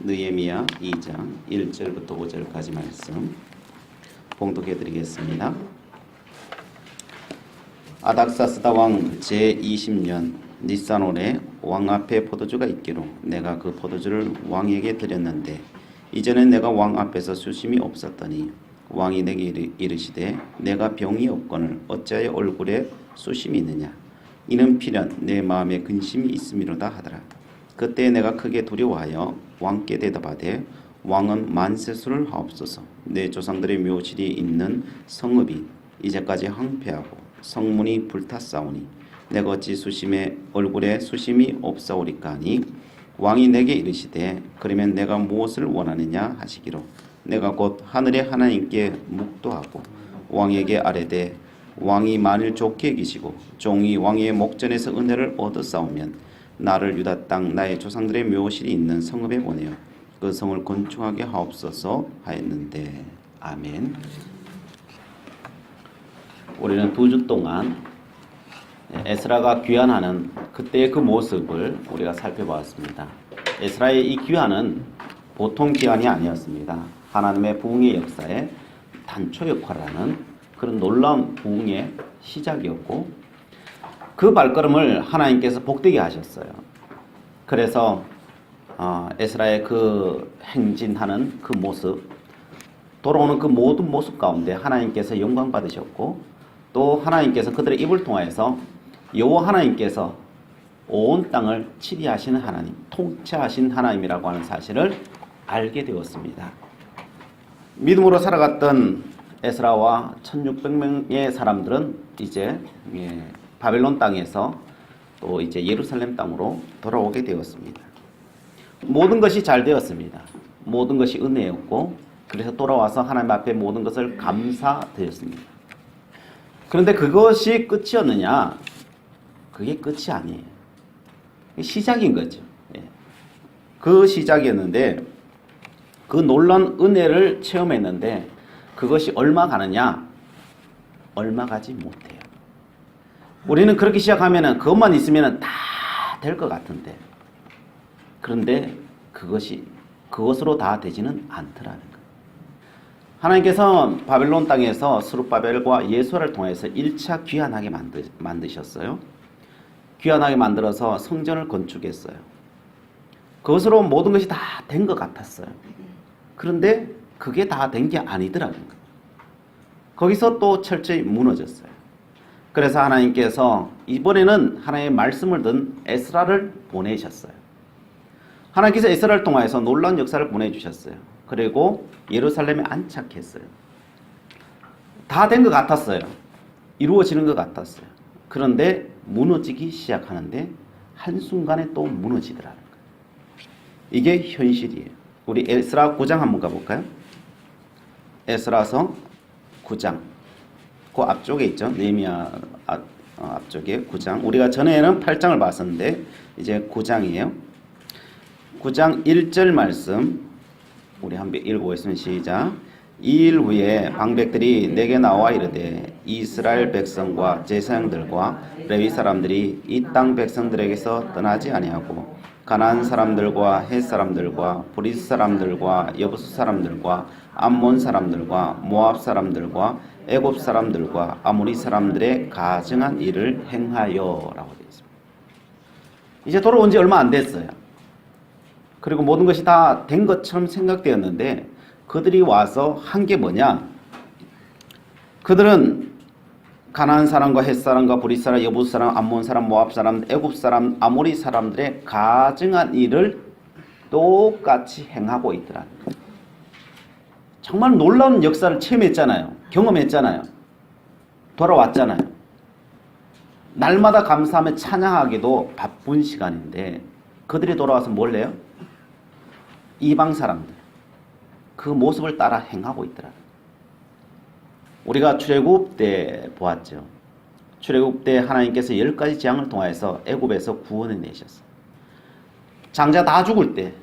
느헤미야 2장 1절부터 5절까지 말씀 봉독해 드리겠습니다. 아닥사스다 왕 제20년 니산월에 왕 앞에 포도주가 있기로 내가 그 포도주를 왕에게 드렸는데 이전에 내가 왕 앞에서 수심이 없었더니 왕이 내게 이르시되 내가 병이 없거늘 어찌하여 얼굴에 수심이 있느냐 이는 필연 내 마음에 근심이 있음이로다 하더라. 그때 내가 크게 두려워하여 왕께 대답하되 왕은 만세수를 하옵소서. 내 조상들의 묘실이 있는 성읍이 이제까지 황폐하고 성문이 불탔사오니 내가 어찌 얼굴에 수심이 없사오리까 하니 왕이 내게 이르시되 그러면 내가 무엇을 원하느냐 하시기로 내가 곧 하늘의 하나님께 묵도하고 왕에게 아뢰되 왕이 만일 좋게 여기시고 종이 왕의 목전에서 은혜를 얻어싸우면 나를 유다 땅 나의 조상들의 묘실이 있는 성읍에 보내어 그 성을 건축하게 하옵소서 하였는데 아멘. 우리는 2주 동안 에스라가 귀환하는 그때의 그 모습을 우리가 살펴보았습니다. 에스라의 이 귀환은 보통 귀환이 아니었습니다. 하나님의 부흥의 역사에 단초 역할을 하는 그런 놀라운 부흥의 시작이었고 그 발걸음을 하나님께서 복되게 하셨어요. 그래서 에스라의 그 행진하는 그 모습, 돌아오는 그 모든 모습 가운데 하나님께서 영광 받으셨고 또 하나님께서 그들의 입을 통하여서 여호와 하나님께서 온 땅을 치리하시는 하나님, 통치하신 하나님이라고 하는 사실을 알게 되었습니다. 믿음으로 살아갔던 에스라와 1600명의 사람들은 이제 바벨론 땅에서 또 이제 예루살렘 땅으로 돌아오게 되었습니다. 모든 것이 잘 되었습니다. 모든 것이 은혜였고 그래서 돌아와서 하나님 앞에 모든 것을 감사드렸습니다. 그런데 그것이 끝이었느냐? 그게 끝이 아니에요. 시작인 거죠. 그 시작이었는데 그 놀라운 은혜를 체험했는데 그것이 얼마 가느냐? 얼마 가지 못해요. 우리는 그렇게 시작하면은 그것만 있으면은 다 될 것 같은데 그런데 그것으로 다 되지는 않더라는 거예요. 하나님께서 바벨론 땅에서 스룹바벨과 예수아를 통해서 1차 귀환하게 만드셨어요. 귀환하게 만들어서 성전을 건축했어요. 그것으로 모든 것이 다 된 것 같았어요. 그런데 그게 다 된 게 아니더라는 거예요. 거기서 또 철저히 무너졌어요. 그래서 하나님께서 이번에는 하나님의 말씀을 든 에스라를 보내셨어요. 하나님께서 에스라를 통하여서 놀라운 역사를 보내주셨어요. 그리고 예루살렘에 안착했어요. 다 된 것 같았어요. 이루어지는 것 같았어요. 그런데 무너지기 시작하는데 한순간에 또 무너지더라는 거예요. 이게 현실이에요. 우리 에스라 9장 한번 가볼까요? 에스라서 9장. 그 앞쪽에 있죠. 느헤미야 앞쪽에 9장. 우리가 전에는 8장을 봤었는데 이제 9장이에요. 9장 1절 말씀 우리 한번 읽어보겠습니다. 시작. 2일 후에 방백들이 내게 나와 이르되 이스라엘 백성과 제사장들과 레위 사람들이 이 땅 백성들에게서 떠나지 아니하고 가나안 사람들과 헷 사람들과 브리스 사람들과 여부스 사람들과 암몬 사람들과 모압 사람들과 애굽 사람들과 아모리 사람들의 가증한 일을 행하여라고 되어 있습니다. 이제 돌아온 지 얼마 안 됐어요. 그리고 모든 것이 다 된 것처럼 생각되었는데 그들이 와서 한 게 뭐냐? 그들은 가나안 사람과 헷 사람과 브리스 사람, 여부스 사람, 암몬 사람, 모압 사람, 애굽 사람, 아모리 사람들의 가증한 일을 똑같이 행하고 있더라는 거예요. 정말 놀라운 역사를 체험했잖아요. 경험했잖아요. 돌아왔잖아요. 날마다 감사하며 찬양하기도 바쁜 시간인데 그들이 돌아와서 뭘 해요? 이방 사람들 그 모습을 따라 행하고 있더라. 우리가 출애굽 때 보았죠. 출애굽 때 하나님께서 10가지 재앙을 통해서 애굽에서 구원해 내셨어요. 장자 다 죽을 때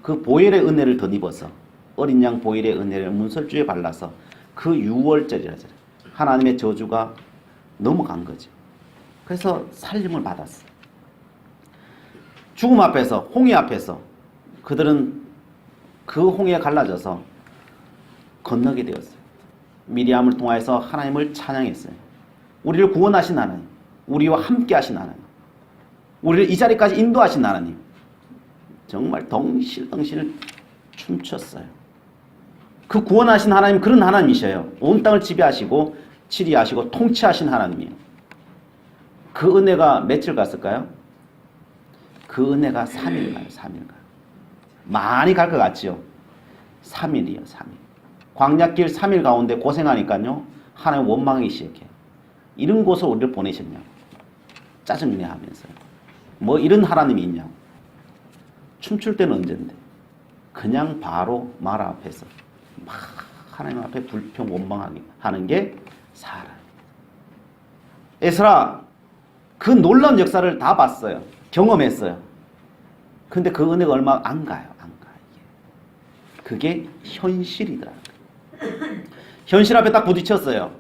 그 보혈의 은혜를 덧입어서 어린 양 보혈의 은혜를 문설주에 발라서 그 6월절이라잖아요. 하나님의 저주가 넘어간 거죠. 그래서 살림을 받았어요. 죽음 앞에서 홍해 앞에서 그들은 그 홍해에 갈라져서 건너게 되었어요. 미리암을 통하여서 하나님을 찬양했어요. 우리를 구원하신 하나님, 우리와 함께 하신 하나님, 우리를 이 자리까지 인도하신 하나님, 정말 덩실덩실 춤췄어요. 그 구원하신 하나님, 그런 하나님이셔요. 온 땅을 지배하시고 치리하시고 통치하신 하나님이에요. 그 은혜가 며칠 갔을까요? 그 은혜가 3일 가요. 3일 가요. 많이 갈 것 같지요? 3일이요. 3일. 광야길 3일 가운데 고생하니까요, 하나님 원망하기 시작해요. 이런 곳을 우리를 보내셨냐고. 짜증내 하면서요. 뭐 이런 하나님이 있냐고. 춤출 때는 언젠데. 그냥 바로 마라 앞에서 막 하나님 앞에 불평 원망하기 하는 게 사람. 에스라 그 놀라운 역사를 다 봤어요. 경험했어요. 근데 그 은혜가 얼마 안 가요. 안 가. 그게 현실이더라. 현실 앞에 딱 부딪혔어요.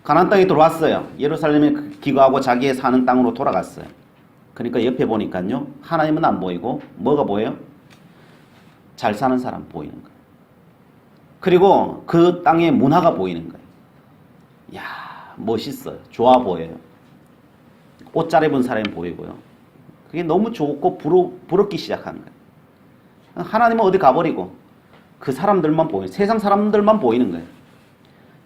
가나안 땅에 들어왔어요. 예루살렘에 기거하고 자기의 사는 땅으로 돌아갔어요. 그러니까 옆에 보니까요, 하나님은 안 보이고 뭐가 보여요? 잘 사는 사람 보이는 거예요. 그리고 그 땅의 문화가 보이는 거예요. 야, 멋있어요. 좋아 보여요. 옷 잘 입은 사람이 보이고요. 그게 너무 좋고 부럽기 시작하는 거예요. 하나님은 어디 가버리고 그 사람들만 보이는, 세상 사람들만 보이는 거예요.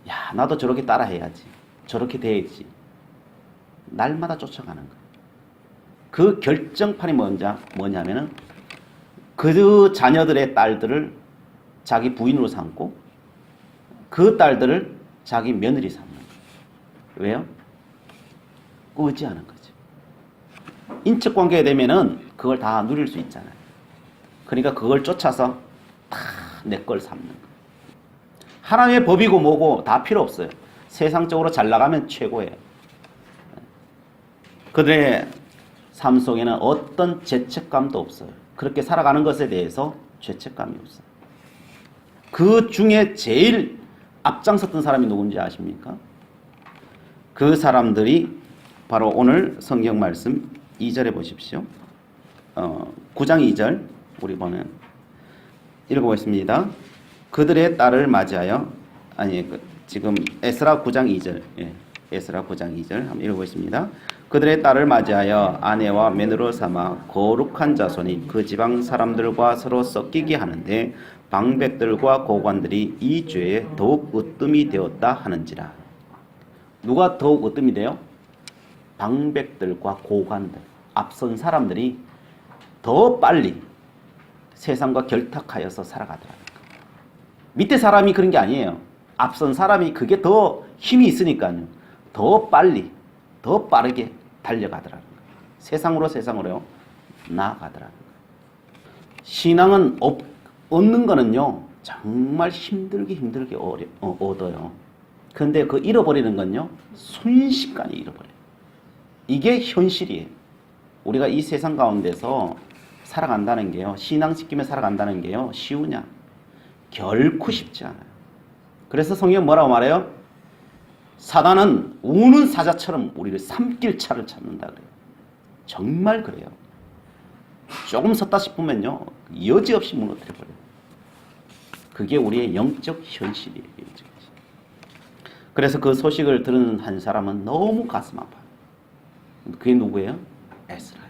야, 나도 저렇게 따라해야지. 저렇게 돼야지. 날마다 쫓아가는 거예요. 그 결정판이 뭐냐면은 그 자녀들의 딸들을 자기 부인으로 삼고 그 딸들을 자기 며느리 삼는 거예요. 왜요? 의지하는 거죠. 인척 관계가 되면은 그걸 다 누릴 수 있잖아요. 그러니까 그걸 쫓아서 다 내 걸 삼는 거예요. 하나님의 법이고 뭐고 다 필요 없어요. 세상적으로 잘 나가면 최고예요. 그들의 삶 속에는 어떤 죄책감도 없어요. 그렇게 살아가는 것에 대해서 죄책감이 없어요. 그 중에 제일 앞장섰던 사람이 누군지 아십니까? 그 사람들이 바로 오늘 성경 말씀 2절에 보십시오. 9장 2절 우리 읽어보겠습니다. 그들의 딸을 맞이하여 지금 에스라 9장 2절 에스라 9장 2절 한번 읽어보겠습니다. 그들의 딸을 맞이하여 아내와 며느리로 삼아 거룩한 자손이 그 지방 사람들과 서로 섞이게 하는데 방백들과 고관들이 이 죄에 더욱 으뜸이 되었다 하는지라. 누가 더욱 으뜸이 돼요? 방백들과 고관들, 앞선 사람들이 더 빨리 세상과 결탁하여서 살아가더라고요. 밑에 사람이 그런 게 아니에요. 앞선 사람이 그게 더 힘이 있으니까요. 더 빨리, 더 빠르게 달려가더라고요. 세상으로요. 나아가더라고요. 신앙은 얻는 거는요, 정말 힘들게 얻어요. 근데 그 잃어버리는 건요, 순식간에 잃어버려요. 이게 현실이에요. 우리가 이 세상 가운데서 살아간다는 게요, 신앙 지키며 살아간다는 게요, 쉬우냐? 결코 쉽지 않아요. 그래서 성경 뭐라고 말해요? 사단은 우는 사자처럼 우리를 삼킬 차를 찾는다 그래요. 정말 그래요. 조금 섰다 싶으면요, 여지없이 무너뜨려버려요. 그게 우리의 영적 현실이에요. 그래서 그 소식을 들은 한 사람은 너무 가슴 아파요. 그게 누구예요? 에스라예요.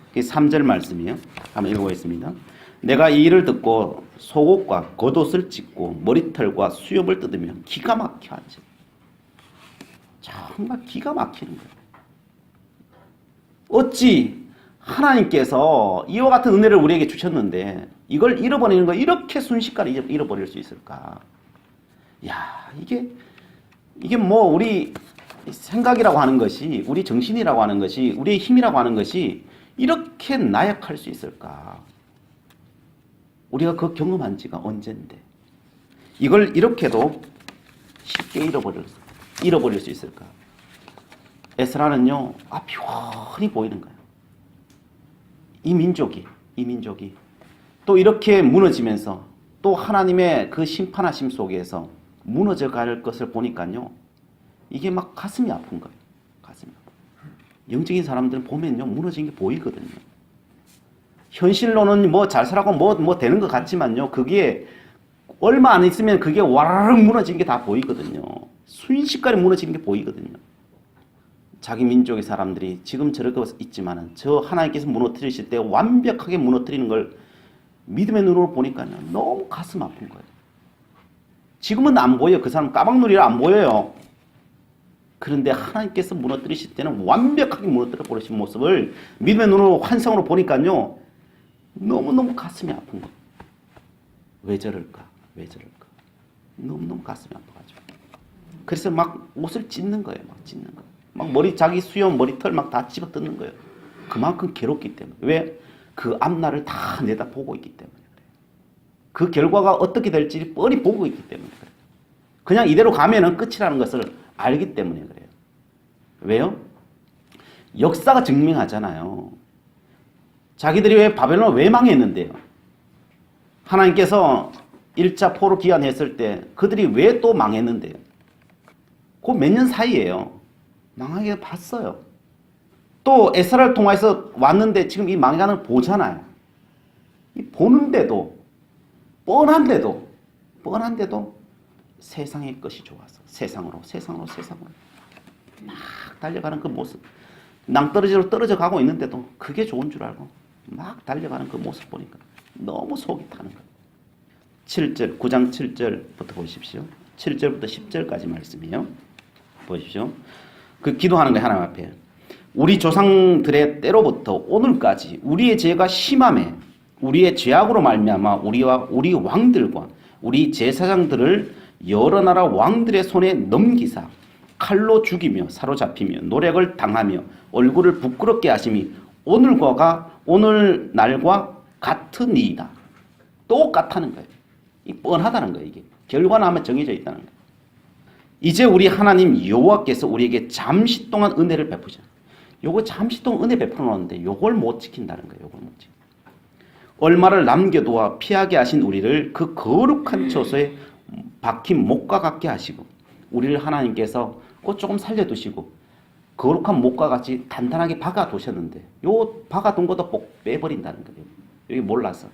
그게 3절 말씀이에요. 한번 읽어보겠습니다. 내가 이 일을 듣고 속옷과 겉옷을 찢고 머리털과 수염을 뜯으며 기가 막혀 하지. 정말 기가 막히는 거예요. 어찌 하나님께서 이와 같은 은혜를 우리에게 주셨는데 이걸 잃어버리는 거 이렇게 순식간에 잃어버릴 수 있을까? 야, 이게 뭐 우리 생각이라고 하는 것이, 우리 정신이라고 하는 것이, 우리의 힘이라고 하는 것이 이렇게 나약할 수 있을까? 우리가 그 경험한 지가 언젠데 이걸 이렇게도 쉽게 잃어버릴 수 있을까? 에스라는요, 앞이 훤히 보이는 거예요. 이 민족이 또 이렇게 무너지면서 또 하나님의 그 심판하심 속에서 무너져 갈 것을 보니까요, 이게 막 가슴이 아픈 거예요. 가슴이 아픈. 영적인 사람들은 보면요, 무너진 게 보이거든요. 현실로는 뭐 잘 살아고 뭐 되는 것 같지만요. 그게 얼마 안 있으면 그게 와르르 무너지는 게 다 보이거든요. 순식간에 무너지는 게 보이거든요. 자기 민족의 사람들이 지금 저렇게 있지만은 저 하나님께서 무너뜨리실 때 완벽하게 무너뜨리는 걸 믿음의 눈으로 보니까요. 너무 가슴 아픈 거예요. 지금은 안 보여요. 그 사람 까막눈이라 안 보여요. 그런데 하나님께서 무너뜨리실 때는 완벽하게 무너뜨려 버리신 모습을 믿음의 눈으로 환상으로 보니까요. 너무너무 가슴이 아픈 거예요. 왜 저럴까? 왜 저럴까? 너무너무 가슴이 아파가지고. 그래서 막 옷을 찢는 거예요. 막 찢는 거. 막 머리, 자기 수염, 머리털 막 다 집어 뜯는 거예요. 그만큼 괴롭기 때문에. 왜? 그 앞날을 다 내다보고 있기 때문에 그래요. 그 결과가 어떻게 될지 뻔히 보고 있기 때문에 그래요. 그냥 이대로 가면은 끝이라는 것을 알기 때문에 그래요. 왜요? 역사가 증명하잖아요. 자기들이 왜 바벨론을 왜 망했는데요? 하나님께서 1차 포로 기한했을 때 그들이 왜 또 망했는데요? 그 몇 년 사이에요. 망하게 봤어요. 또 에스라를 통해서 왔는데 지금 이 망하는 걸 보잖아요. 이 보는데도 뻔한데도 세상의 것이 좋아서 세상으로 막 달려가는 그 모습, 낭떠러지로 떨어져 가고 있는데도 그게 좋은 줄 알고 막 달려가는 그 모습 보니까 너무 속이 타는 거예요. 7절, 9장 7절부터 보십시오. 7절부터 10절까지 말씀이에요. 보십시오. 그 기도하는 거예요. 하나님 앞에. 우리 조상들의 때로부터 오늘까지 우리의 죄가 심함에 우리의 죄악으로 말미암아 우리와 우리 왕들과 우리 제사장들을 여러 나라 왕들의 손에 넘기사 칼로 죽이며 사로잡히며 노력을 당하며 얼굴을 부끄럽게 하심이 오늘날과 같으니이다. 똑같다는 거예요. 이 뻔하다는 거예요. 이게 결과는 아마 정해져 있다는 거예요. 이제 우리 하나님 여호와께서 우리에게 잠시 동안 은혜를 베푸셔. 요거 잠시 동안 은혜 베풀어 놓았는데 요걸 못 지킨다는 거예요. 요걸 못 지켜. 얼마를 남겨두어 피하게 하신 우리를 그 거룩한 처소에 박힌 목과 같게 하시고 우리를 하나님께서 꼭 조금 살려두시고 거룩한 목과 같이 단단하게 박아두셨는데 요 박아둔 것도 꼭 빼버린다는 거예요. 여기 몰라서.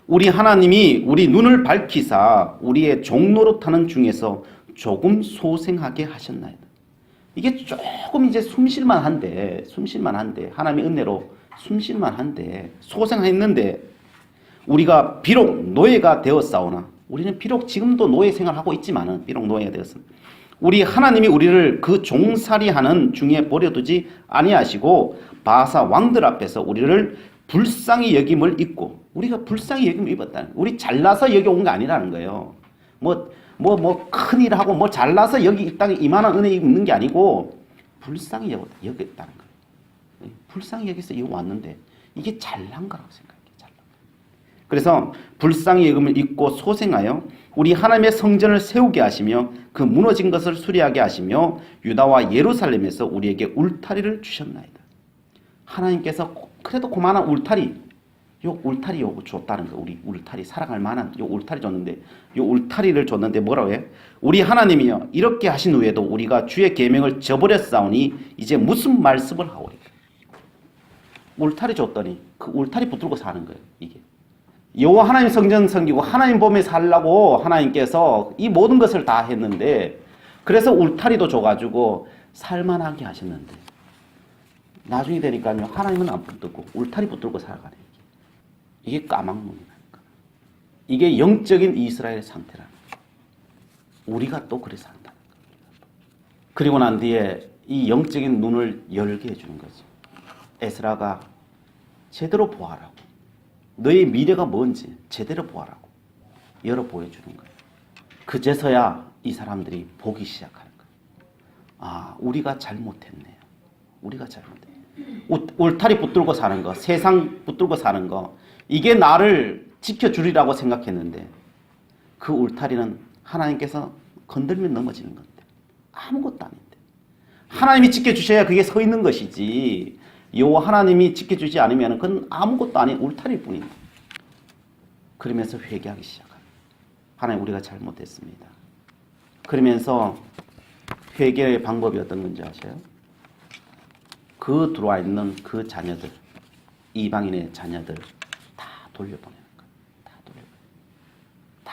우리 하나님이 우리 눈을 밝히사 우리의 종노릇하는 중에서 조금 소생하게 하셨나이다. 이게 조금 이제 숨쉴만한데 하나님의 은혜로 숨쉴만한데 소생했는데 우리가 비록 노예가 되었사오나 우리는 비록 지금도 노예 생활하고 있지만은 비록 노예가 되었습니다. 우리 하나님이 우리를 그 종살이하는 중에 버려두지 아니하시고 바사 왕들 앞에서 우리를 불쌍히 여김을 입고 우리가 불쌍히 여김을 입었다는 거예요. 우리 잘나서 여기 온 게 아니라는 거예요. 큰일 하고 잘나서 여기 이 땅에 이만한 은혜 입는 게 아니고 불쌍히 여겼다는 거예요. 불쌍히 여기서 여기 왔는데 이게 잘난 거라고 생각해요. 잘난 거. 그래서 불쌍히 여김을 입고 소생하여 우리 하나님의 성전을 세우게 하시며 그 무너진 것을 수리하게 하시며 유다와 예루살렘에서 우리에게 울타리를 주셨나이다. 하나님께서 그래도 그만한 울타리 요거 줬다는 거. 우리 울타리 살아갈 만한 요 울타리 줬는데 요 울타리를 줬는데 뭐라고 해요? 우리 하나님이여 이렇게 하신 후에도 우리가 주의 계명을 저버렸사오니 이제 무슨 말씀을 하오리까? 울타리 줬더니 그 울타리 붙들고 사는 거예요. 이게 여호와 하나님 성전 섬기고 하나님 보며 살라고 하나님께서 이 모든 것을 다 했는데 그래서 울타리도 줘가지고 살만하게 하셨는데 나중에 되니까요 하나님은 안 붙들고 울타리 붙들고 살아가네. 이게 까막눈이라니까. 이게 영적인 이스라엘의 상태라는 거예요. 우리가 또 그래서 한다는 거예요. 그리고 난 뒤에 이 영적인 눈을 열게 해주는 거죠. 에스라가 제대로 보아라고. 너의 미래가 뭔지 제대로 보아라고 열어 보여주는 거예요. 그제서야 이 사람들이 보기 시작하는 거예요. 아, 우리가 잘못했네요. 우리가 잘못했네요. 울타리 붙들고 사는 거, 세상 붙들고 사는 거, 이게 나를 지켜주리라고 생각했는데 그 울타리는 하나님께서 건들면 넘어지는 건데 아무것도 아닌데 하나님이 지켜주셔야 그게 서 있는 것이지 여호와 하나님이 지켜주지 않으면 그건 아무것도 아닌 울타리일 뿐입니다. 그러면서 회개하기 시작합니다. 하나님 우리가 잘못했습니다. 그러면서 회개의 방법이 어떤 건지 아세요? 그 들어와 있는 그 자녀들 이방인의 자녀들 다 돌려보내는 거예요. 다 돌려보내는 거예요. 다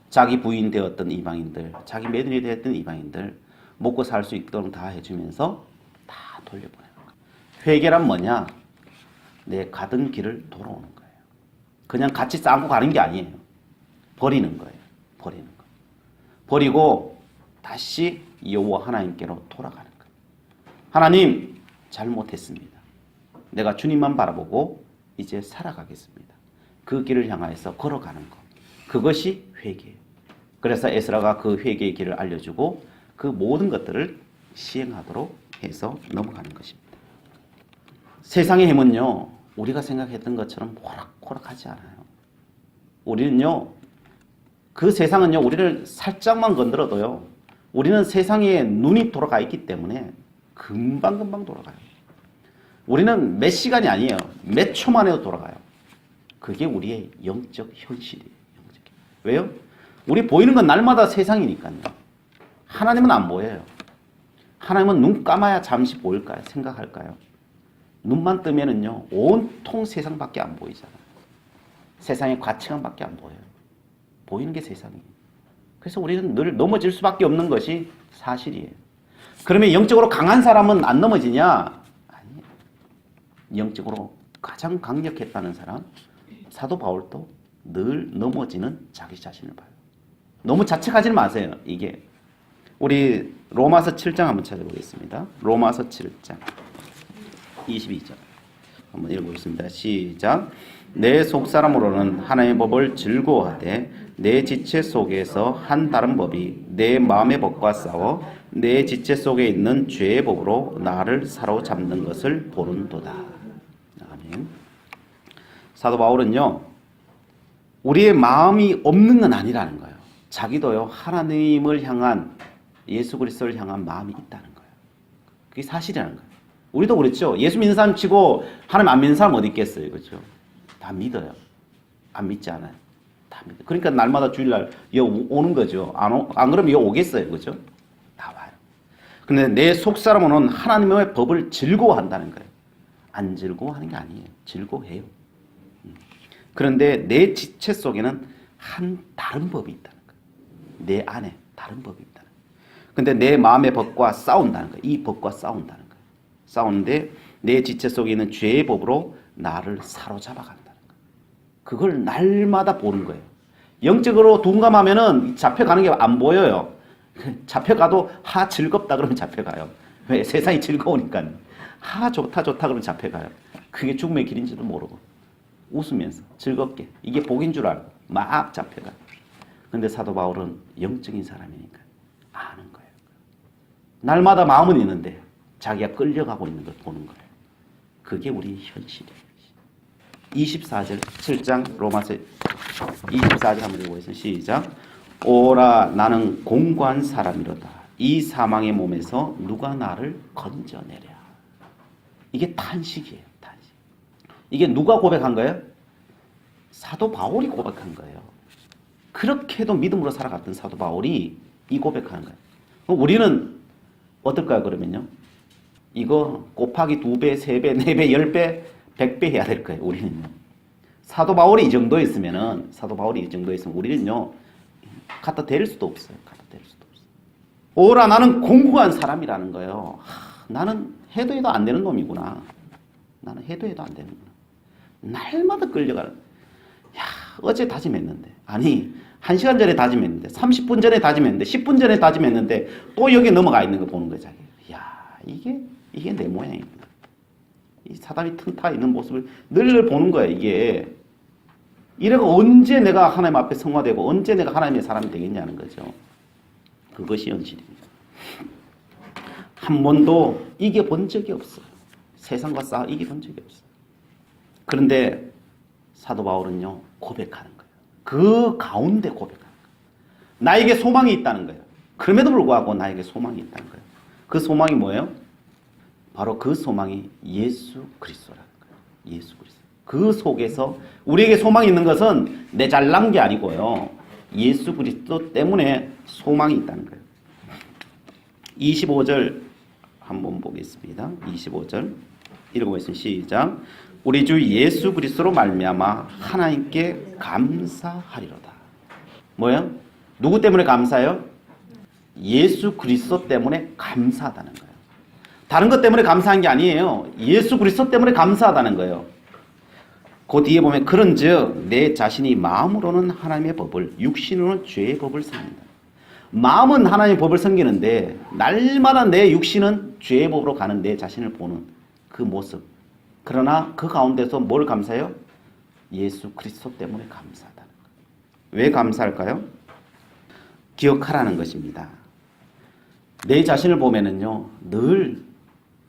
자기 부인 되었던 이방인들, 자기 며느리 되었던 이방인들 먹고 살 수 있도록 다 해주면서 다 돌려보내는 거예요. 회개란 뭐냐? 내 가던 길을 돌아오는 거예요. 그냥 같이 싸고 가는 게 아니에요. 버리는 거예요. 버리는 거. 버리고 다시 여호와 하나님께로 돌아가는 거예요. 하나님, 잘못했습니다. 내가 주님만 바라보고 이제 살아가겠습니다. 그 길을 향하여서 걸어가는 것. 그것이 회개예요. 그래서 에스라가 그 회개의 길을 알려주고 그 모든 것들을 시행하도록 해서 넘어가는 것입니다. 세상의 힘은요, 우리가 생각했던 것처럼 호락호락하지 않아요. 우리는요, 그 세상은요, 우리를 살짝만 건드려도요, 우리는 세상에 눈이 돌아가 있기 때문에 금방금방 돌아가요. 우리는 몇 시간이 아니에요. 몇 초만 해도 돌아가요. 그게 우리의 영적 현실이에요. 왜요? 우리 보이는 건 날마다 세상이니까요. 하나님은 안 보여요. 하나님은 눈 감아야 잠시 보일까요? 생각할까요? 눈만 뜨면은요, 온통 세상밖에 안 보이잖아요. 세상의 가치관밖에 안 보여요. 보이는 게 세상이에요. 그래서 우리는 늘 넘어질 수밖에 없는 것이 사실이에요. 그러면 영적으로 강한 사람은 안 넘어지냐? 아니에요. 영적으로 가장 강력했다는 사람, 사도 바울도 늘 넘어지는 자기 자신을 봐요. 너무 자책하지 마세요. 이게 우리 로마서 7장 한번 찾아보겠습니다. 로마서 7장 22절 한번 읽어보겠습니다. 시작. 내 속사람으로는 하나님의 법을 즐거워하되 내 지체 속에서 한 다른 법이 내 마음의 법과 싸워 내 지체 속에 있는 죄의 법으로 나를 사로잡는 것을 보는도다. 아멘. 사도 바울은요, 우리의 마음이 없는 건 아니라는 거예요. 자기도요, 하나님을 향한, 예수 그리스도를 향한 마음이 있다는 거예요. 그게 사실이라는 거예요. 우리도 그렇죠. 예수 믿는 사람 치고 하나님 안 믿는 사람 어디 있겠어요. 그렇죠? 다 믿어요. 안 믿지 않아요. 다 믿어요. 그러니까 날마다 주일날 여기 오는 거죠. 안 그러면 여기 오겠어요. 그렇죠? 다 와요. 근데 내 속사람은 하나님의 법을 즐거워한다는 거예요. 안 즐거워하는 게 아니에요. 즐거워해요. 그런데 내 지체 속에는 한 다른 법이 있다는 거예요. 내 안에 다른 법이 있다는 거예요. 근데 내 마음의 법과 싸운다는 거예요. 이 법과 싸운다는 거예요. 싸우는데 내 지체 속에 있는 죄의 법으로 나를 사로잡아 간다는 거예요. 그걸 날마다 보는 거예요. 영적으로 둔감하면은 잡혀가는 게 안 보여요. 잡혀가도 즐겁다 그러면 잡혀가요. 왜? 세상이 즐거우니까. 좋다 그러면 잡혀가요. 그게 죽음의 길인지도 모르고 웃으면서 즐겁게 이게 복인 줄 알고 막 잡혀가요. 근데 사도 바울은 영적인 사람이니까 아는 거예요. 날마다 마음은 있는데 자기가 끌려가고 있는 걸 보는 거예요. 그게 우리 현실이에요. 24절 7장 로마서 24절 한번 읽어보겠습니다. 시작. 오라 나는 공고한 사람이로다. 이 사망의 몸에서 누가 나를 건져내랴. 이게 탄식이에요. 탄식. 이게 누가 고백한 거예요? 사도 바울이 고백한 거예요. 그렇게도 믿음으로 살아갔던 사도 바울이 이 고백하는 거예요. 우리는 어떨까요? 그러면요. 이거 곱하기 2배, 3배, 4배, 10배, 100배 해야 될 거예요. 우리는요. 사도 바울이 이 정도에 있으면 우리는요. 갖다 대릴 수도 없어요. 오라 나는 공고한 사람이라는 거예요. 나는 해도 안 되는 놈이구나. 나는 해도 안 되는구나. 날마다 끌려가는. 어제 다짐했는데. 아니 1시간 전에 다짐했는데 30분 전에 다짐했는데 10분 전에 다짐했는데 또 여기 넘어가 있는 거 보는 거예요. 자기. 이게 내 모양이구나. 이 사람이 틈타 있는 모습을 늘 보는 거예요. 이게. 이래가 언제 내가 하나님 앞에 성화되고 언제 내가 하나님의 사람이 되겠냐는 거죠. 그것이 현실입니다. 한 번도 이겨본 적이 없어요. 세상과 싸워 이겨본 적이 없어요. 그런데 사도 바울은요. 고백하는 거예요. 그 가운데 고백하는 거예요. 나에게 소망이 있다는 거예요. 그럼에도 불구하고 나에게 소망이 있다는 거예요. 그 소망이 뭐예요? 바로 그 소망이 예수 그리스도라는 거예요. 예수 그리스도. 그 속에서 우리에게 소망이 있는 것은 내 잘난 게 아니고요. 예수 그리스도 때문에 소망이 있다는 거예요. 25절 한번 보겠습니다. 25절 읽어보겠습니다. 시작. 우리 주 예수 그리스도로 말미암아 하나님께 감사하리로다. 뭐야? 누구 때문에 감사해요? 예수 그리스도 때문에 감사하다는 거예요. 다른 것 때문에 감사한 게 아니에요. 예수 그리스도 때문에 감사하다는 거예요. 그 뒤에 보면 그런즉 내 자신이 마음으로는 하나님의 법을 육신으로는 죄의 법을 섬긴다. 마음은 하나님의 법을 섬기는데 날마다 내 육신은 죄의 법으로 가는 내 자신을 보는 그 모습. 그러나 그 가운데서 뭘 감사해요? 예수 그리스도 때문에 감사하다는 거예요. 왜 감사할까요? 기억하라는 것입니다. 내 자신을 보면은요 늘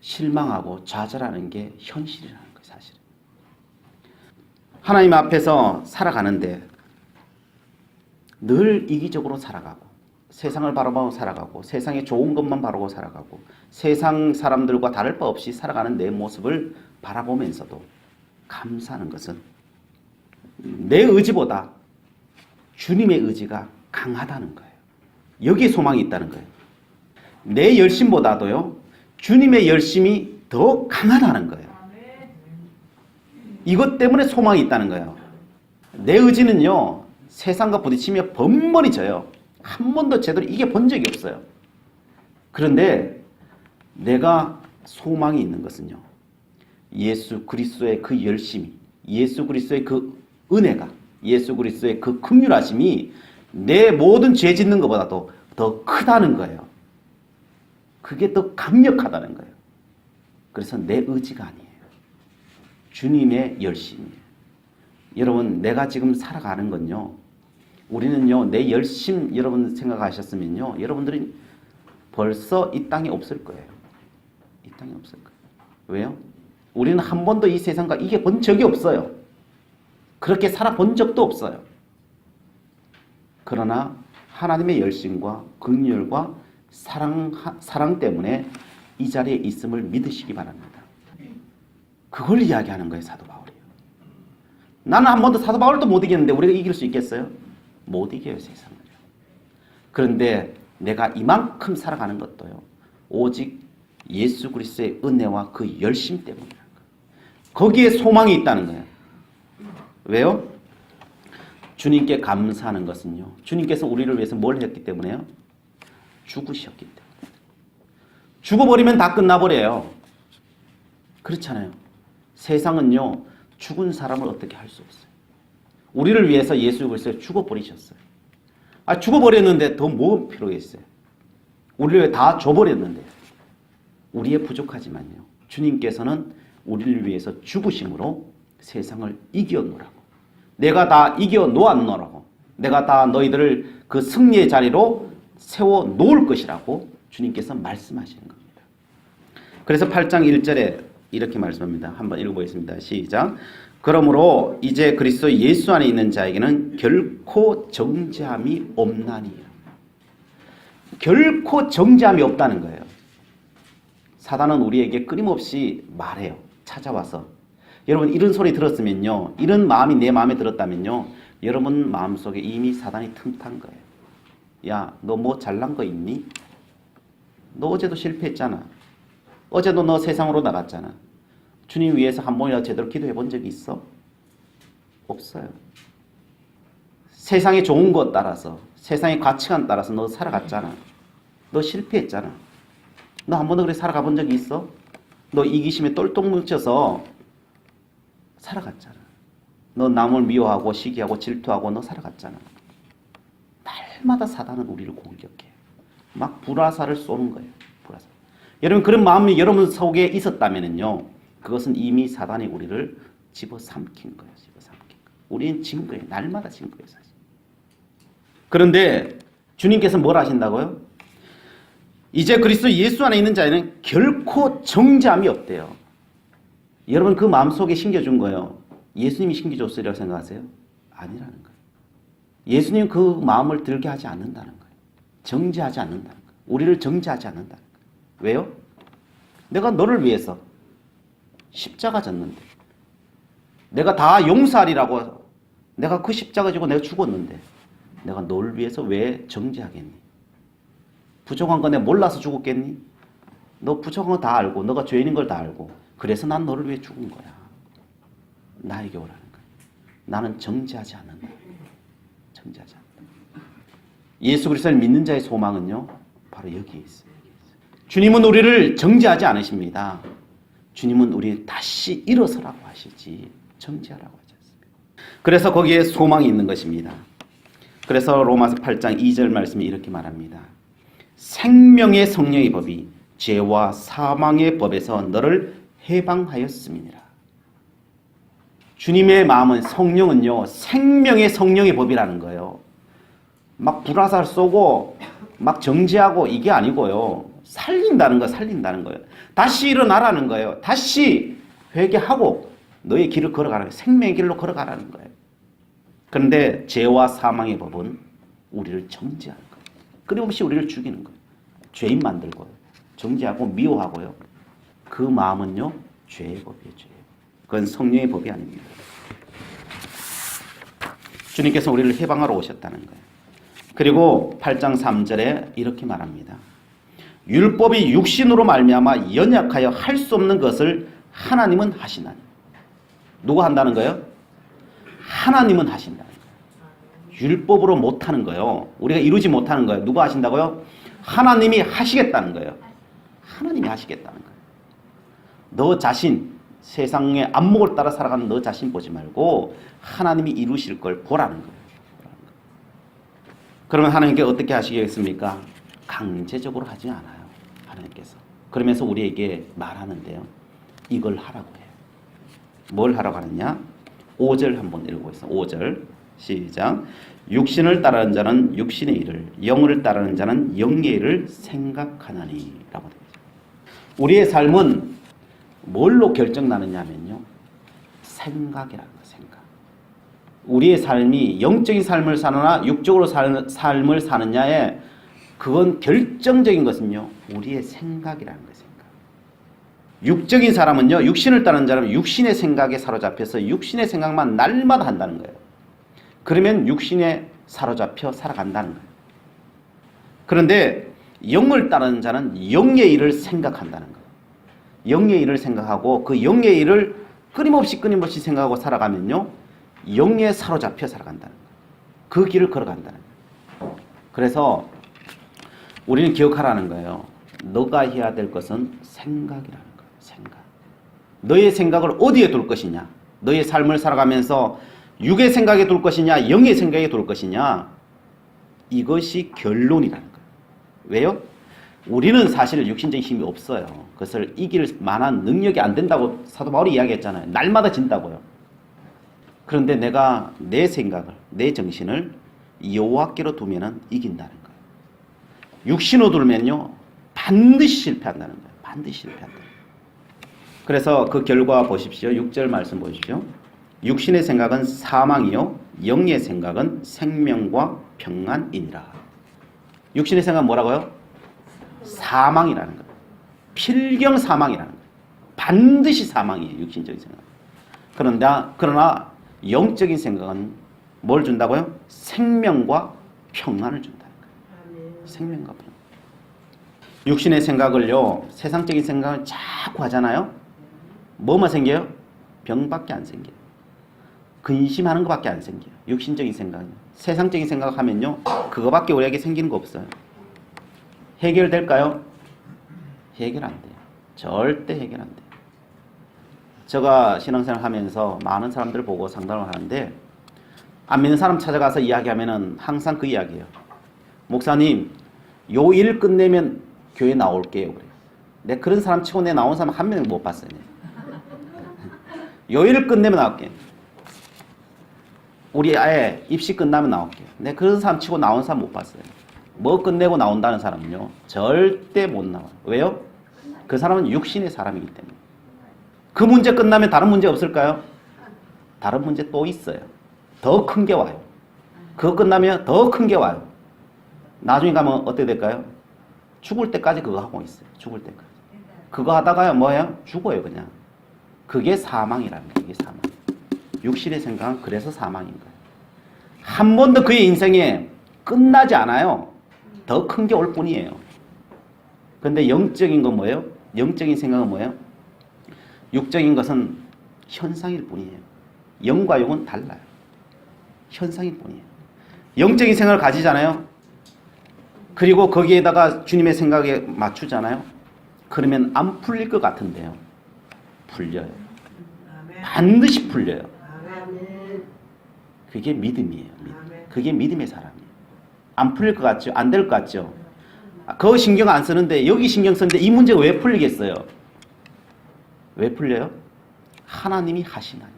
실망하고 좌절하는 게 현실이라는 거예요. 사실은 하나님 앞에서 살아가는데 늘 이기적으로 살아가고 세상을 바라보고 살아가고 세상에 좋은 것만 바라보고 살아가고 세상 사람들과 다를 바 없이 살아가는 내 모습을 바라보면서도 감사하는 것은 내 의지보다 주님의 의지가 강하다는 거예요. 여기에 소망이 있다는 거예요. 내 열심보다도요 주님의 열심이 더 강하다는 거예요. 이것 때문에 소망이 있다는 거예요. 내 의지는요 세상과 부딪히며 번번이 져요. 한 번도 제대로 이겨본 적이 없어요. 그런데 내가 소망이 있는 것은요 예수 그리스도의 그 열심이, 예수 그리스도의 그 은혜가, 예수 그리스도의 그 긍휼하심이 내 모든 죄 짓는 것보다도 더 크다는 거예요. 그게 더 강력하다는 거예요. 그래서 내 의지가 아니에요. 주님의 열심이에요. 여러분 내가 지금 살아가는 건요 우리는요 내 열심 여러분 생각하셨으면요 여러분들이 벌써 이 땅에 없을 거예요. 이 땅에 없을 거예요. 왜요? 우리는 한 번도 이 세상과 이겨본 적이 없어요. 그렇게 살아본 적도 없어요. 그러나 하나님의 열심과 긍휼과 사랑 때문에 이 자리에 있음을 믿으시기 바랍니다. 그걸 이야기하는 거예요. 사도 바울이요. 나는 한 번도 사도 바울도 못 이겼는데 우리가 이길 수 있겠어요? 못 이겨요. 세상을. 그런데 내가 이만큼 살아가는 것도요 오직 예수 그리스도의 은혜와 그 열심 때문이라는 거예요. 거기에 소망이 있다는 거예요. 왜요? 주님께 감사하는 것은요 주님께서 우리를 위해서 뭘 했기 때문에요? 죽으셨기 때문에. 죽어버리면 다 끝나버려요. 그렇잖아요. 세상은요 죽은 사람을 어떻게 할 수 없어요. 우리를 위해서 예수 그리스도 죽어버리셨어요. 죽어버렸는데 더 뭐 필요가 있어요. 우리를 위해 다 줘버렸는데 우리의 부족하지만요 주님께서는 우리를 위해서 죽으심으로 세상을 이겨놓으라고, 내가 다 이겨놓았노라고, 내가 다 너희들을 그 승리의 자리로 세워놓을 것이라고 주님께서 말씀하시는 겁니다. 그래서 8장 1절에 이렇게 말씀합니다. 한번 읽어보겠습니다. 시작. 그러므로 이제 그리스도 예수 안에 있는 자에게는 결코 정죄함이 없나니. 결코 정죄함이 없다는 거예요. 사단은 우리에게 끊임없이 말해요. 찾아와서. 여러분 이런 소리 들었으면요, 이런 마음이 내 마음에 들었다면요, 여러분 마음속에 이미 사단이 틈탄 거예요. 야, 너 뭐 잘난 거 있니? 너 어제도 실패했잖아. 어제도 너 세상으로 나갔잖아. 주님 위해서 한 번이라도 제대로 기도해 본 적이 있어? 없어요. 세상의 좋은 것 따라서, 세상의 가치관 따라서 너 살아갔잖아. 너 실패했잖아. 너 한 번도 그렇게 살아가 본 적이 있어? 너 이기심에 똘똘 뭉쳐서 살아갔잖아. 너 남을 미워하고 시기하고 질투하고 너 살아갔잖아. 날마다 사단은 우리를 공격해. 막 불화살을 쏘는 거예요. 불화살. 여러분 그런 마음이 여러분 속에 있었다면요, 그것은 이미 사단이 우리를 집어삼킨 거예요. 집어삼킨 거예요. 우리는 진 거예요. 날마다 진 거예요. 사실. 그런데 주님께서 뭘 하신다고요? 이제 그리스도 예수 안에 있는 자에는 결코 정죄함이 없대요. 여러분 그 마음속에 심겨준 거예요. 예수님이 심겨줬으리라고 생각하세요? 아니라는 거예요. 예수님 그 마음을 들게 하지 않는다는 거예요. 정죄하지 않는다는 거예요. 우리를 정죄하지 않는다는 거예요. 왜요? 내가 너를 위해서 십자가 졌는데, 내가 다 용서하리라고 내가 그 십자가 지고 내가 죽었는데 내가 너를 위해서 왜 정죄하겠니? 부족한 거 내가 몰라서 죽었겠니? 너 부족한 거 다 알고 너가 죄인인 걸 다 알고 그래서 난 너를 위해 죽은 거야. 나에게 오라는 거예요. 나는 정죄하지 않는다. 정죄하지 않는다. 예수 그리스도를 믿는 자의 소망은요, 바로 여기에 있어요. 주님은 우리를 정죄하지 않으십니다. 주님은 우리를 다시 일어서라고 하시지 정죄하라고 하지 않습니다. 그래서 거기에 소망이 있는 것입니다. 그래서 로마서 8장 2절 말씀이 이렇게 말합니다. 생명의 성령의 법이 죄와 사망의 법에서 너를 해방하였음이니라. 주님의 마음은 성령은요, 생명의 성령의 법이라는 거예요. 막 불화살 쏘고 막 정죄하고 이게 아니고요. 살린다는 거, 살린다는 거예요. 다시 일어나라는 거예요. 다시 회개하고 너의 길을 걸어가라는 거예요. 생명의 길로 걸어가라는 거예요. 그런데 죄와 사망의 법은 우리를 정죄하는 거예요. 끊임없이 우리를 죽이는 거예요. 죄인 만들고요. 정죄하고 미워하고요. 그 마음은요, 죄의 법이에요. 죄의 법. 그건 성령의 법이 아닙니다. 주님께서 우리를 해방하러 오셨다는 거예요. 그리고 8장 3절에 이렇게 말합니다. 율법이 육신으로 말미암아 연약하여 할 수 없는 것을 하나님은 하시나니. 누가 한다는 거예요? 하나님은 하신다는 거예요. 율법으로 못하는 거예요. 우리가 이루지 못하는 거예요. 누가 하신다고요? 하나님이 하시겠다는 거예요. 하나님이 하시겠다는 거예요. 너 자신, 세상의 안목을 따라 살아가는 너 자신 보지 말고 하나님이 이루실 걸 보라는 거예요. 그러면 하나님께 어떻게 하시겠습니까? 강제적으로 하지 않아요. 하나님께서. 그러면서 우리에게 말하는데요. 이걸 하라고 해요. 뭘 하라고 하느냐? 5절 한번 읽어보겠습니다. 5절 시작. 육신을 따르는 자는 육신의 일을, 영을 따르는 자는 영의 일을 생각하나니 라고 되어 있습니다. 우리의 삶은 뭘로 결정나느냐면요. 생각이라는 거예요. 생각. 우리의 삶이 영적인 삶을 사느냐 육적으로 사는 삶을 사느냐에 그건 결정적인 것은요. 우리의 생각이라는 거예요. 생각. 육적인 사람은요. 육신을 따르는 자는 육신의 생각에 사로잡혀서 육신의 생각만 날마다 한다는 거예요. 그러면 육신에 사로잡혀 살아간다는 거예요. 그런데 영을 따르는 자는 영의 일을 생각한다는 거예요. 영의 일을 생각하고 그 영의 일을 끊임없이 생각하고 살아가면요. 영에 사로잡혀 살아간다는 거예요. 그 길을 걸어간다는 거예요. 그래서 우리는 기억하라는 거예요. 너가 해야 될 것은 생각이라는 거예요. 생각. 너의 생각을 어디에 둘 것이냐? 너의 삶을 살아가면서 육의 생각에 둘 것이냐? 영의 생각에 둘 것이냐? 이것이 결론이라는 거예요. 왜요? 우리는 사실 육신적인 힘이 없어요. 그것을 이길 만한 능력이 안 된다고 사도 바울이 이야기했잖아요. 날마다 진다고요. 그런데 내가 내 생각을, 내 정신을 여호와께로 두면은 이긴다는 거예요. 육신으로 두면요 반드시 실패한다는 거예요. 반드시 실패한다. 그래서 그 결과 보십시오. 6절 말씀 보십시오. 육신의 생각은 사망이요 영의 생각은 생명과 평안이니라. 육신의 생각은 뭐라고요? 사망이라는 거예요. 필경 사망이라는 거예요. 반드시 사망이에요. 육신적인 생각. 그러나 영적인 생각은 뭘 준다고요? 생명과 평안을 준다는 거예요. 생명과 평안. 육신의 생각을요, 세상적인 생각을 자꾸 하잖아요. 뭐만 생겨요? 병밖에 안 생겨요. 근심하는 것밖에 안 생겨요. 육신적인 생각은. 세상적인 생각하면요, 그거밖에 우리에게 생기는 거 없어요. 해결될까요? 해결 안 돼요. 절대 해결 안 돼요. 제가 신앙생활 하면서 많은 사람들 보고 상담을 하는데 안 믿는 사람 찾아가서 이야기하면은 항상 그 이야기예요. 목사님, 요 일 끝내면 교회 나올게요. 그래요. 내 그런 사람 치고 내 나온 사람 한 명 못 봤어요. 요 일을 끝내면 나올게. 우리 아예 입시 끝나면 나올게요. 내 그런 사람 치고 나온 사람 못 봤어요. 뭐 끝내고 나온다는 사람은요 절대 못 나와요. 왜요? 그 사람은 육신의 사람이기 때문에. 그 문제 끝나면 다른 문제 없을까요? 다른 문제 또 있어요. 더 큰 게 와요. 그거 끝나면 더 큰 게 와요. 나중에 가면 어떻게 될까요? 죽을 때까지 그거 하고 있어요. 죽을 때까지. 그거 하다가요 뭐예요? 죽어요 그냥. 그게 사망이라는 거예요. 그게 사망. 육신의 생각은 그래서 사망인 거예요. 한 번도 그의 인생에 끝나지 않아요. 더 큰 게 올 뿐이에요. 그런데 영적인 건 뭐예요? 영적인 생각은 뭐예요? 육적인 것은 현상일 뿐이에요. 영과 영은 달라요. 현상일 뿐이에요. 영적인 생각을 가지잖아요. 그리고 거기에다가 주님의 생각에 맞추잖아요. 그러면 안 풀릴 것 같은데요. 풀려요. 반드시 풀려요. 그게 믿음이에요. 그게 믿음의 사람이에요. 안 풀릴 것 같죠? 안 될 것 같죠? 그거 신경 안 쓰는데 여기 신경 쓰는데 이 문제가 왜 풀리겠어요? 왜 풀려요? 하나님이 하시나니.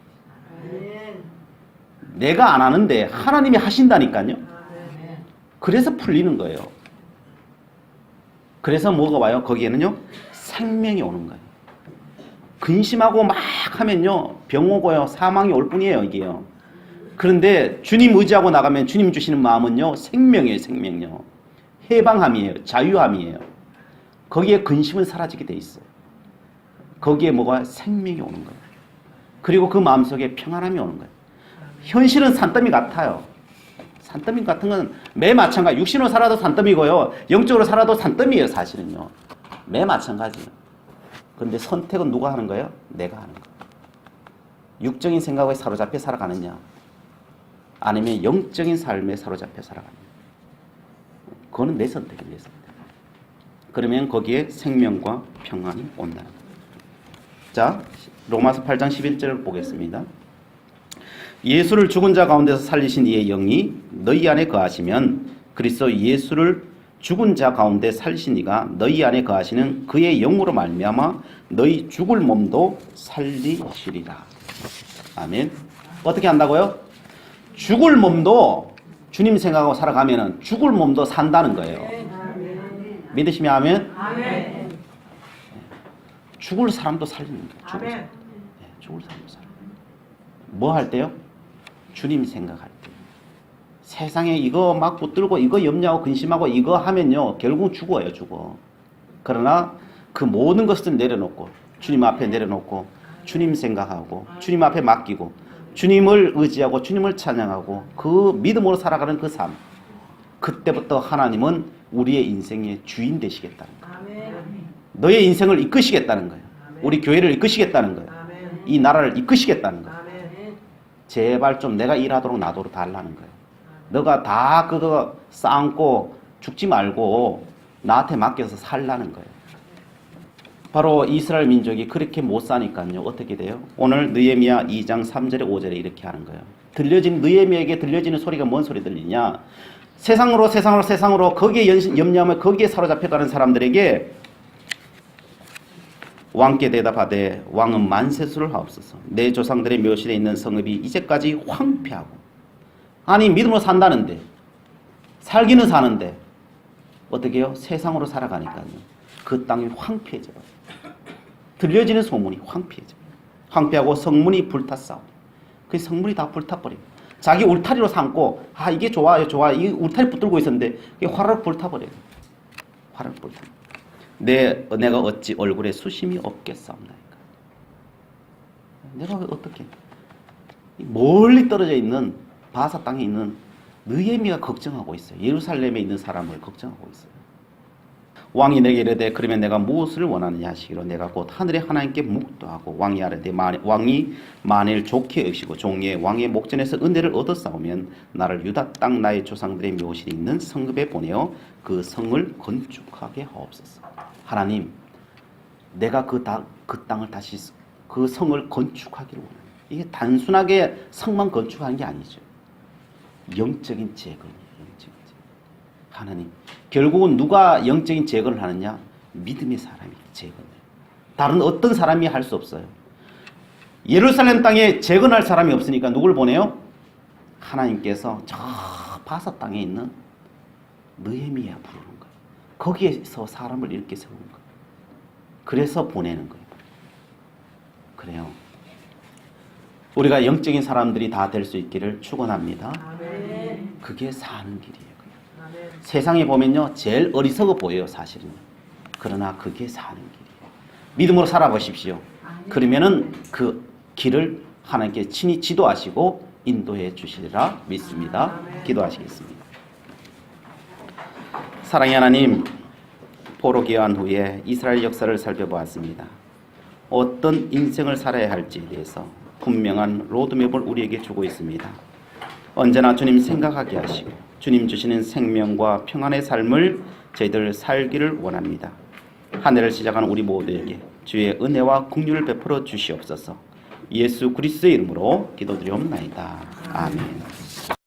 내가 안 하는데 하나님이 하신다니까요. 그래서 풀리는 거예요. 그래서 뭐가 와요? 거기에는요 생명이 오는 거예요. 근심하고 막 하면요 병 오고요 사망이 올 뿐이에요 이게요. 그런데 주님 의지하고 나가면 주님 주시는 마음은요 생명이에요. 생명요. 해방함이에요. 자유함이에요. 거기에 근심은 사라지게 돼 있어요. 거기에 뭐가 생명이 오는 거예요. 그리고 그 마음속에 평안함이 오는 거예요. 현실은 산더미 같아요. 산더미 같은 건 매 마찬가지. 육신으로 살아도 산더미고요. 영적으로 살아도 산더미예요. 사실은요. 매 마찬가지예요. 그런데 선택은 누가 하는 거예요? 내가 하는 거예요. 육적인 생각에 사로잡혀 살아가느냐 아니면 영적인 삶에 사로잡혀 살아가느냐. 그거는 내 선택이에요. 내 선택. 그러면 거기에 생명과 평안이 온다는 거예요. 자, 로마서 8장 11절을 보겠습니다. 예수를 죽은 자 가운데서 살리신 이의 영이 너희 안에 거하시면 그리스도 예수를 죽은 자 가운데 살리신 이가 너희 안에 거하시는 그의 영으로 말미암아 너희 죽을 몸도 살리시리라. 아멘. 어떻게 한다고요? 죽을 몸도 주님 생각하고 살아가면은 죽을 몸도 산다는 거예요. 믿으시면 아멘. 죽을 사람도 살리는 거예요. 죽을 사람도 살리는 거예요. 뭐 할 때요? 주님 생각할 때. 세상에 이거 막 붙들고 이거 염려하고 근심하고 이거 하면요 결국 죽어요. 죽어. 그러나 그 모든 것을 내려놓고 주님 앞에 내려놓고 주님 생각하고 주님 앞에 맡기고 주님을 의지하고 주님을 찬양하고 그 믿음으로 살아가는 그 삶. 그때부터 하나님은 우리의 인생의 주인 되시겠다는 거예요. 너의 인생을 이끄시겠다는 거예요. 우리 교회를 이끄시겠다는 거예요. 이 나라를 이끄시겠다는 거예요. 제발 좀 내가 일하도록 놔둬 달라는 거예요. 너가 다 그거 쌓고 죽지 말고 나한테 맡겨서 살라는 거예요. 바로 이스라엘 민족이 그렇게 못 사니까요. 어떻게 돼요? 오늘 느헤미야 2장 3절에 5절에 이렇게 하는 거예요. 느헤미야에게 들려지는 소리가 뭔 소리 들리냐? 세상으로 거기에 염려하며 거기에 사로잡혀가는 사람들에게 왕께 대답하되 왕은 만세수를 하옵소서. 내 조상들의 묘실에 있는 성읍이 이제까지 황폐하고 아니 믿음으로 산다는데 살기는 사는데 어떻게 해요? 세상으로 살아가니까요. 그 땅이 황폐해져요. 들려지는 소문이 황폐해져요. 황폐하고 성문이 불탔사오. 그 성문이 다 불타버려요. 자기 울타리로 삼고 이게 좋아요. 이 울타리 붙들고 있었는데 이게 화르륵 불타버려요. 화르륵 불타. 내가 어찌 얼굴에 수심이 없겠사옵나이까. 내가 어떻게 멀리 떨어져 있는 바사 땅에 있는 느헤미야가 걱정하고 있어요. 예루살렘에 있는 사람을 걱정하고 있어요. 왕이 내게 이르되 그러면 내가 무엇을 원하느냐 하시기로 내가 곧 하늘의 하나님께 묵도하고 왕이 아뢰되 왕이 만일 좋게 여기시고 종의 왕의 목전에서 은혜를 얻었사오면 나를 유다 땅 나의 조상들의 묘실이 있는 성읍에 보내어 그 성을 건축하게 하옵소서. 하나님, 내가 그 땅을 다시 그 성을 건축하기를 원합니다. 이게 단순하게 성만 건축하는 게 아니죠. 영적인 재건이에요. 영적인 재건. 하나님, 결국은 누가 영적인 재건을 하느냐? 믿음의 사람이 재건해요. 다른 어떤 사람이 할 수 없어요. 예루살렘 땅에 재건할 사람이 없으니까 누굴 보내요? 하나님께서 저 바사 땅에 있는 느헤미야 부르는 거예요. 거기에서 사람을 이렇게 세우는 거예요. 그래서 보내는 거예요. 그래요. 우리가 영적인 사람들이 다 될 수 있기를 축원합니다. 그게 사는 길이에요. 세상에 보면요 제일 어리석어 보여요. 사실은. 그러나 그게 사는 길이에요. 믿음으로 살아보십시오. 그러면은 그 길을 하나님께 친히 지도하시고 인도해 주시리라 믿습니다. 기도하시겠습니다. 사랑의 하나님, 포로 귀환 후에 이스라엘 역사를 살펴보았습니다. 어떤 인생을 살아야 할지에 대해서 분명한 로드맵을 우리에게 주고 있습니다. 언제나 주님 생각하게 하시고 주님 주시는 생명과 평안의 삶을 저희들 살기를 원합니다. 한 해를 시작하는 우리 모두에게 주의 은혜와 긍휼을 베풀어 주시옵소서. 예수 그리스도의 이름으로 기도드리옵나이다. 아멘.